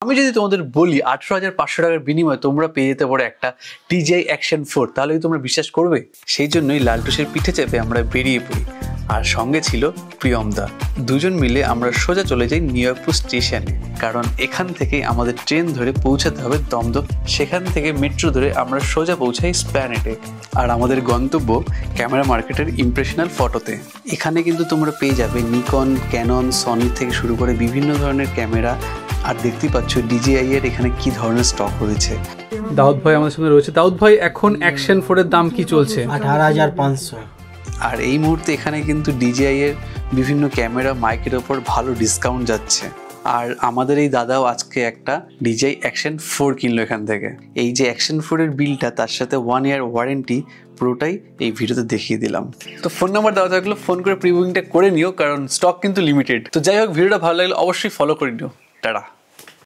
আমি যদি তোমাদের বলি 18,500 টাকার বিনিময়ে তোমরা পেয়ে যেতে পারো একটা DJI Action 4, তাহলে তোমরা বিশ্বাস করবে? সেই জন্যই লালটুসের পিঠে চেপে আমরা বেরিয়ে পড়ি, আর সঙ্গে ছিল প্রিয়মদা। দুজন মিলে আমরা সোজা চলে যাই নিউইয়র্কপুর স্টেশনে, কারণ এখান থেকেই আমাদের ট্রেন ধরে পৌঁছাতে হবে দমদম। সেখান থেকে মেট্রো ধরে আমরা সোজা পৌঁছাই স্প্ল্যানেডে, আর আমাদের গন্তব্য ক্যামেরা মার্কেটের ইমপ্রেশনাল ফটোতে। এখানে কিন্তু তোমরা পেয়ে যাবে নিকন, ক্যানন, সনি থেকে শুরু করে বিভিন্ন ধরনের ক্যামেরা, আর দেখতেই পাচ্ছ DJI এর এখানে কি ধরনের স্টক রয়েছে। দাউদ ভাই আমাদের সামনে রয়েছে। দাউদ ভাই, এখন অ্যাকশন 4 এর দাম কি চলছে? 18,500। আর এই মুহূর্তে এখানে কিন্তু DJI এর বিভিন্ন ক্যামেরা মাইকের ওপর ভালো ডিসকাউন্ট যাচ্ছে। আর আমাদের এই দাদাও আজকে একটা DJI Action 4 কিনলো এখান থেকে। এই যে Action 4 এর বিলটা, তার সাথে 1 ইয়ার ওয়ারেন্টি, পুরোটাই এই ভিডিওতে দেখিয়ে দিলাম। তো ফোন নাম্বার দেওয়া থাকলো, ফোন করে প্রি বুকিংটা করে নিও, কারণ স্টক কিন্তু লিমিটেড। তো যাই হোক, ভিডিওটা ভালো লাগলে অবশ্যই ফলো করে নিও। টাটা।